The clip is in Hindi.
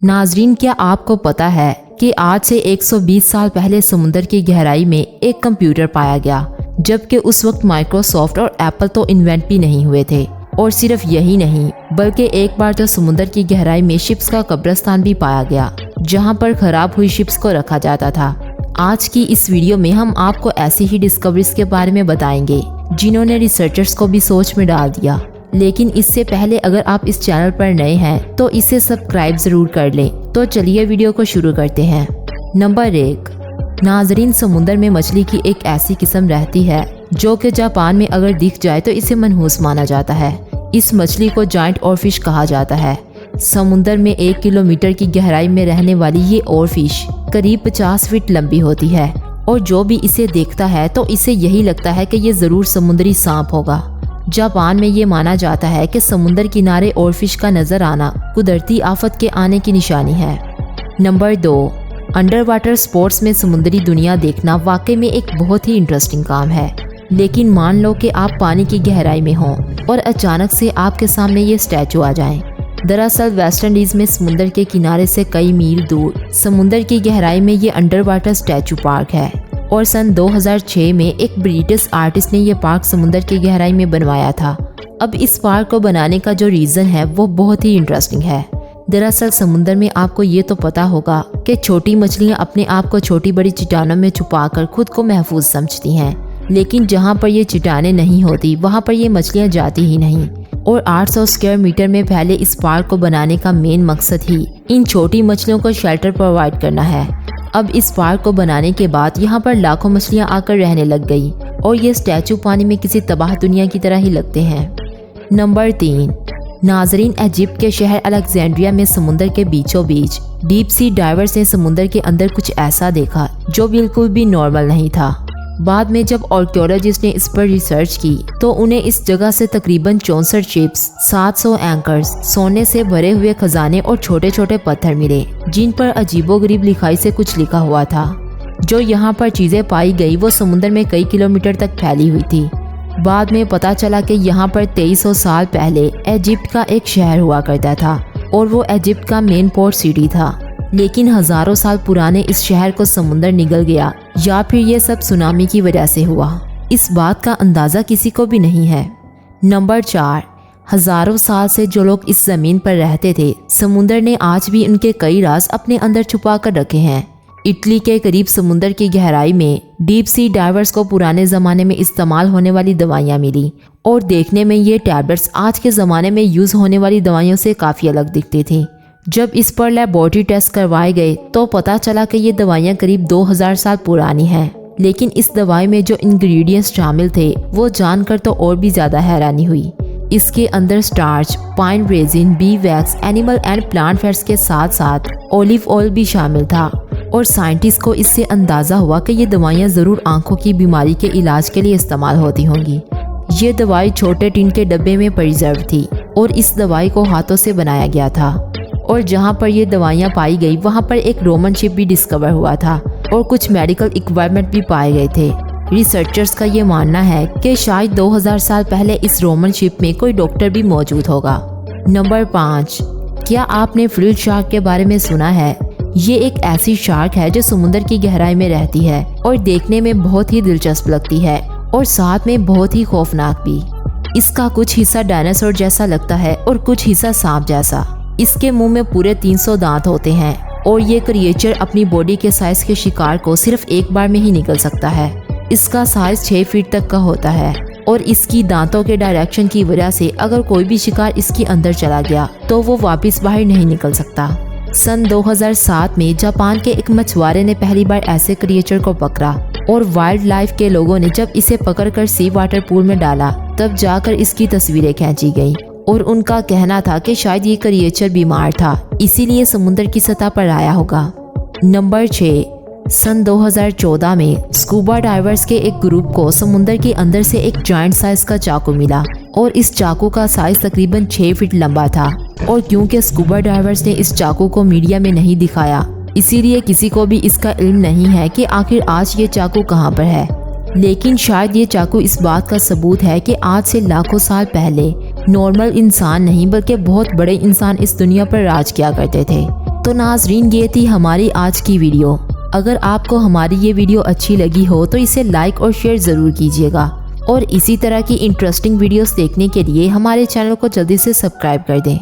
नाजरीन, क्या आपको पता है कि आज से 120 साल पहले समुद्र की गहराई में एक कंप्यूटर पाया गया, जबकि उस वक्त माइक्रोसॉफ्ट और एप्पल तो इन्वेंट भी नहीं हुए थे। और सिर्फ यही नहीं, बल्कि एक बार तो समुद्र की गहराई में शिप्स का कब्रिस्तान भी पाया गया, जहां पर खराब हुई शिप्स को रखा जाता था। आज की इस वीडियो में हम आपको ऐसी ही डिस्कवरीज के बारे में बताएंगे जिन्होंने रिसर्चर्स को भी सोच में डाल दिया। लेकिन इससे पहले अगर आप इस चैनल पर नए हैं तो इसे सब्सक्राइब जरूर कर लें। तो चलिए वीडियो को शुरू करते हैं। नंबर 1। नाजरीन, समुद्र में मछली की एक ऐसी किस्म रहती है जो कि जापान में अगर दिख जाए तो इसे मनहूस माना जाता है। इस मछली को जायंट ओरफिश कहा जाता है। समुद्र में 1 किलोमीटर की गहराई में रहने वाली ये ओरफिश करीब 50 फीट लंबी होती है और जो भी इसे देखता है तो इसे यही लगता है कि ये जरूर समुद्री सांप होगा। जापान में ये माना जाता है कि समुद्र किनारे ओरफिश का नजर आना कुदरती आफत के आने की निशानी है। नंबर 2। अंडर वाटर स्पोर्ट्स में समुद्री दुनिया देखना वाकई में एक बहुत ही इंटरेस्टिंग काम है। लेकिन मान लो कि आप पानी की गहराई में हों और अचानक से आपके सामने ये स्टैचू आ जाएं। दरअसल वेस्ट इंडीज में समुद्र के किनारे से कई मील दूर समुद्र की गहराई में ये अंडर वाटर स्टैचू पार्क है और सन 2006 में एक ब्रिटिश आर्टिस्ट ने ये पार्क समुद्र की गहराई में बनवाया था। अब इस पार्क को बनाने का जो रीज़न है वो बहुत ही इंटरेस्टिंग है। दरअसल समुद्र में आपको ये तो पता होगा कि छोटी मछलियाँ अपने आप को छोटी बड़ी चट्टानों में छुपाकर खुद को महफूज समझती हैं, लेकिन जहाँ पर ये चट्टानें नहीं होती वहाँ पर ये मछलियाँ जाती ही नहीं। और 800 स्क्वायर मीटर में फैले इस पार्क को बनाने का मेन मकसद ही इन छोटी मछलियों को शेल्टर प्रोवाइड करना है। अब इस पार्क को बनाने के बाद यहाँ पर लाखों मछलियाँ आकर रहने लग गई और ये स्टैचू पानी में किसी तबाह दुनिया की तरह ही लगते हैं। नंबर 3। नाजरीन, इजिप्ट के शहर अलेक्जेंड्रिया में समुद्र के बीचों बीच डीप सी डाइवर्स ने समुद्र के अंदर कुछ ऐसा देखा जो बिल्कुल भी नॉर्मल नहीं था। बाद में जब आर्कियोलॉजिस्ट ने इस पर रिसर्च की तो उन्हें इस जगह से तकरीबन 64 शिप्स, 700 एंकर्स, सोने से भरे हुए खजाने और छोटे छोटे पत्थर मिले, जिन पर अजीबोगरीब लिखाई से कुछ लिखा हुआ था। जो यहाँ पर चीजें पाई गई वो समुद्र में कई किलोमीटर तक फैली हुई थी। बाद में पता चला कि यहाँ पर 2300 साल पहले इजिप्ट का एक शहर हुआ करता था और वो इजिप्ट का मेन पोर्ट सिटी था। लेकिन हजारों साल पुराने इस शहर को समुद्र निगल गया या फिर ये सब सुनामी की वजह से हुआ, इस बात का अंदाजा किसी को भी नहीं है। नंबर 4। हजारों साल से जो लोग इस जमीन पर रहते थे, समुद्र ने आज भी उनके कई राज अपने अंदर छुपा कर रखे हैं। इटली के करीब समुद्र की गहराई में डीप सी डाइवर्स को पुराने जमाने में इस्तेमाल होने वाली दवाइयाँ मिली और देखने में ये टैबलेट्स आज के जमाने में यूज होने वाली दवाइयों से काफी अलग दिखती थी। जब इस पर लेबोरेटरी टेस्ट करवाए गए तो पता चला कि ये दवाइयाँ करीब 2000 साल पुरानी हैं। लेकिन इस दवाई में जो इंग्रेडिएंट्स शामिल थे वो जानकर तो और भी ज़्यादा हैरानी हुई। इसके अंदर starch, pine resin, B wax, animal and plant fats के साथ साथ ऑलिव ऑयल भी शामिल था। और साइंटिस्ट को इससे अंदाज़ा हुआ कि ये दवाइयाँ ज़रूर आंखों की बीमारी के इलाज के लिए इस्तेमाल होती होंगी। ये दवाई छोटे टिन के डब्बे में प्रिजर्व थी और इस दवाई को हाथों से बनाया गया था। और जहाँ पर ये दवाइयाँ पाई गई वहाँ पर एक रोमन शिप भी डिस्कवर हुआ था और कुछ मेडिकल इक्विपमेंट भी पाए गए थे। रिसर्चर्स का ये मानना है कि शायद 2000 साल पहले इस रोमन शिप में कोई डॉक्टर भी मौजूद होगा। नंबर 5। क्या आपने फ्रिल शार्क के बारे में सुना है? ये एक ऐसी शार्क है जो समुद्र की गहराई में रहती है और देखने में बहुत ही दिलचस्प लगती है और साथ में बहुत ही खौफनाक भी। इसका कुछ हिस्सा डायनासोर जैसा लगता है और कुछ हिस्सा सांप जैसा। इसके मुंह में पूरे 300 दांत होते हैं और ये क्रिएचर अपनी बॉडी के साइज के शिकार को सिर्फ एक बार में ही निकल सकता है। इसका साइज 6 फीट तक का होता है और इसकी दांतों के डायरेक्शन की वजह से अगर कोई भी शिकार इसके अंदर चला गया तो वो वापस बाहर नहीं निकल सकता। सन 2007 में जापान के एक मछुआरे ने पहली बार ऐसे क्रिएचर को पकड़ा और वाइल्ड लाइफ के लोगों ने जब इसे पकड़कर सी वाटर पूल में डाला तब जाकर इसकी तस्वीरें खींची गई और उनका कहना था कि शायद ये क्रिएचर बीमार था, इसीलिए समुद्र की सतह पर आया होगा। नंबर 6। सन 2014 में स्कूबा डाइवर्स के एक ग्रुप को समुद्र के अंदर से एक जायंट साइज का चाकू मिला और इस चाकू का साइज तकरीबन 6 फीट लंबा था। और क्योंकि स्कूबा डाइवर्स ने इस चाकू को मीडिया में नहीं दिखाया, इसीलिए किसी को भी इसका इल्म नहीं है कि आखिर आज ये चाकू कहाँ पर है। लेकिन शायद ये चाकू इस बात का सबूत है कि आज से लाखों साल पहले नॉर्मल इंसान नहीं बल्कि बहुत बड़े इंसान इस दुनिया पर राज किया करते थे। तो नाजरीन, ये थी हमारी आज की वीडियो। अगर आपको हमारी ये वीडियो अच्छी लगी हो तो इसे लाइक और शेयर ज़रूर कीजिएगा और इसी तरह की इंटरेस्टिंग वीडियोस देखने के लिए हमारे चैनल को जल्दी से सब्सक्राइब कर दें।